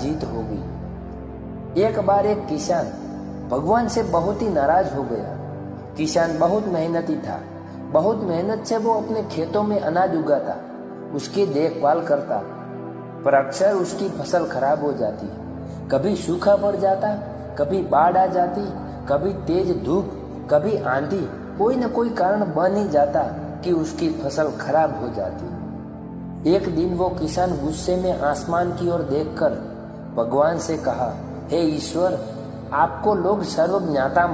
जीत होगी। एक बार एक किसान भगवान से बहुत ही नाराज हो गया। किसान बहुत मेहनती था। बहुत मेहनत से वो अपने खेतों में अनाज उगाता, उसकी देखभाल करता, पर अक्सर उसकी फसल खराब हो जाती। कभी सूखा पड़ जाता, कभी बाढ़ आ जाती, कभी तेज धूप, कभी आंधी, कोई न कोई कारण बन ही जाता कि उसकी फसल खराब हो जाती। एक दिन वो किसान गुस्से में आसमान की ओर देखकर भगवान से कहा, हे ईश्वर, आपको लोग सर्वज्ञाता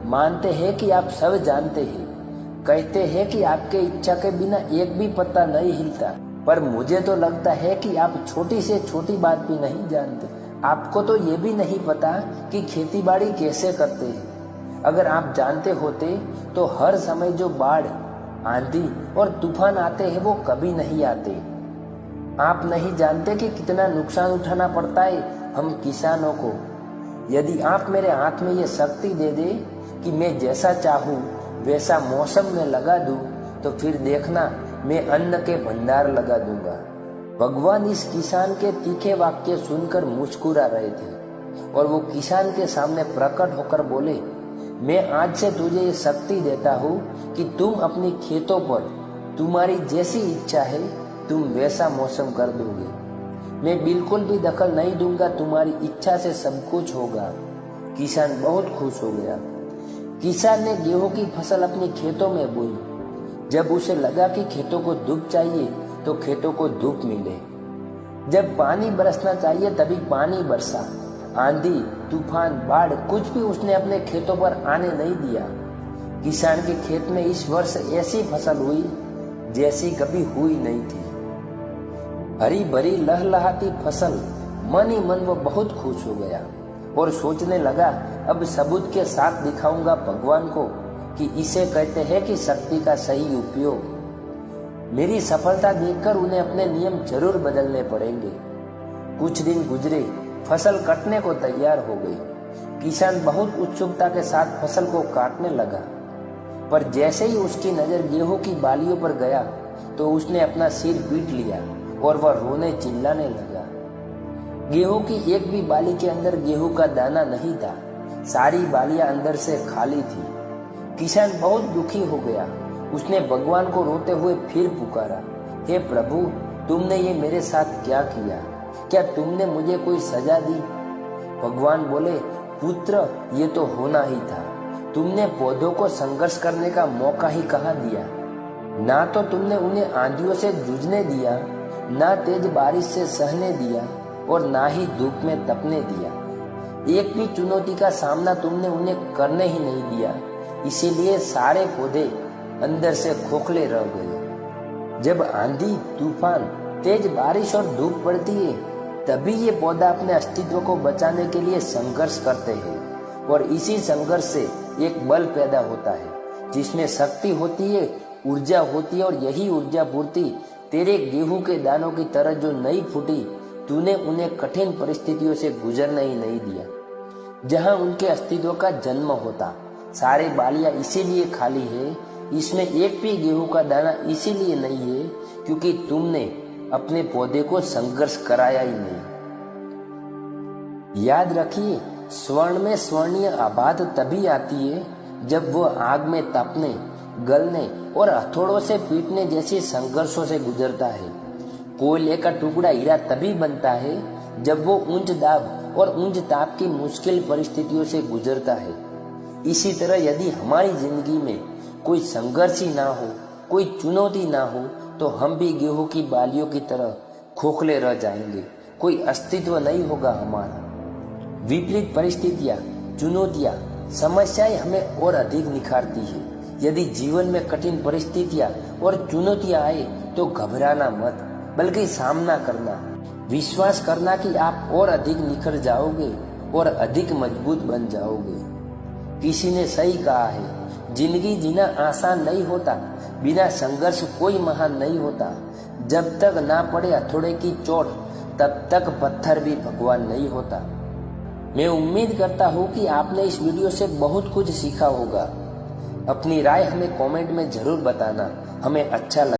मानते हैं कि आप सब जानते हैं, कहते हैं कि आपके इच्छा के बिना एक भी पत्ता नहीं हिलता, पर मुझे तो लगता है कि आप छोटी से छोटी बात भी नहीं जानते। आपको तो ये भी नहीं पता कि खेती बाड़ी कैसे करते हैं। अगर आप जानते होते तो हर समय जो बाढ़, आंधी और तूफान आते हैं वो कभी नहीं आते। आप नहीं जानते कि कितना नुकसान उठाना पड़ता है हम किसानों को। यदि आप मेरे हाथ में ये शक्ति दे दे कि मैं जैसा चाहूँ वैसा मौसम में लगा दूं, तो फिर देखना मैं अन्न के भंडार लगा दूंगा। भगवान इस किसान के तीखे वाक्य सुनकर मुस्कुरा रहे थे और वो किसान के सामने प्रकट होकर बोले, मैं आज से तुझे ये शक्ति देता हूँ कि तुम अपनी खेतों पर तुम्हारी जैसी इच्छा है तुम वैसा मौसम कर दोगे। मैं बिल्कुल भी दखल नहीं दूंगा, तुम्हारी इच्छा से सब कुछ होगा। किसान बहुत खुश हो गया। किसान ने गेहूं की फसल अपने खेतों में बोई। जब उसे लगा कि खेतों को धूप चाहिए तो खेतों को धूप मिले। जब पानी बरसना चाहिए तभी पानी बरसा। आंधी, तूफान, बाढ़ कुछ भी उसने अपने खेतों पर आने नहीं दिया। किसान के खेत में इस वर्ष ऐसी फसल हुई जैसी कभी हुई नहीं थी। हरी भरी लहलहाती फसल, मन ही मन वो बहुत खुश हो गया और सोचने लगा, अब सबूत के साथ दिखाऊंगा भगवान को कि इसे कहते हैं कि शक्ति का सही उपयोग। मेरी सफलता देखकर उन्हें अपने नियम जरूर बदलने पड़ेंगे। कुछ दिन गुजरे, फसल कटने को तैयार हो गई। किसान बहुत उत्सुकता के साथ फसल को काटने लगा, पर जैसे ही उसकी नजर गेहूं की बालियों पर गया तो उसने अपना सिर पीट लिया और वह रोने चिल्लाने लगा। गेहूं की एक भी बाली के अंदर गेहूं का दाना नहीं था। सारी बालियां अंदर से खाली थी। किसान बहुत दुखी हो गया। उसने भगवान को रोते हुए फिर पुकारा, हे प्रभु, तुमने ये मेरे साथ क्या किया? क्या तुमने मुझे कोई सजा दी? भगवान बोले, पुत्र, ये तो होना ही था। तुमने पौधों को संघर्ष करने का मौका ही कहाँ दिया? ना तो तुमने उन्हें आंधियों से जूझने दिया, ना तेज बारिश से सहने दिया और ना ही धूप में तपने दिया। एक भी चुनौती का सामना तुमने उन्हें करने ही नहीं दिया। इसीलिए सारे पौधे अंदर से खोखले रह गए। जब आंधी, तूफान, तेज बारिश और धूप पड़ती है तभी ये पौधा अपने अस्तित्व को बचाने के लिए संघर्ष करते हैं और इसी संघर्ष से एक बल पैदा होता है जिसमें शक्ति होती है, ऊर्जा होती है, और यही ऊर्जा पूर्ति तेरे गेहूं के दानों की तरह जो नहीं फूटी, तूने उन्हें कठिन परिस्थितियों से गुजरने ही नहीं दिया जहां उनके अस्तित्व का जन्म होता। सारे बालियां इसीलिए खाली है, इसमें एक भी गेहूं का दाना इसीलिए नहीं है क्योंकि तुमने अपने पौधे को संघर्ष कराया ही नहीं। याद रखिए, स्वर्ण में स्वर्णीय आबाद तभी आती है जब वो आग में तपने, गलने और हथौड़ों से पीटने जैसे संघर्षों से गुजरता है। कोयले का टुकड़ा हीरा तभी बनता है जब वो उच्च दाब और उच्च ताप की मुश्किल परिस्थितियों से गुजरता है। इसी तरह यदि हमारी जिंदगी में कोई संघर्ष ही ना हो, कोई चुनौती ना हो, तो हम भी गेहूं की बालियों की तरह खोखले रह जाएंगे। कोई अस्तित्व नहीं होगा हमारा। विपरीत परिस्थितियां, चुनौतियां, समस्याएं हमें और अधिक निखारती है। यदि जीवन में कठिन परिस्थितियां और चुनौतियां आए तो घबराना मत, बल्कि सामना करना, विश्वास करना कि आप और अधिक निखर जाओगे और अधिक मजबूत बन जाओगे। किसी ने सही कहा है, जिंदगी जीना आसान नहीं होता, बिना संघर्ष कोई महान नहीं होता। जब तक ना पड़े हथौड़े की चोट तब तक पत्थर भी भगवान नहीं होता। मैं उम्मीद करता हूँ कि आपने इस वीडियो से बहुत कुछ सीखा होगा। अपनी राय हमें कमेंट में जरूर बताना, हमें अच्छा लगा।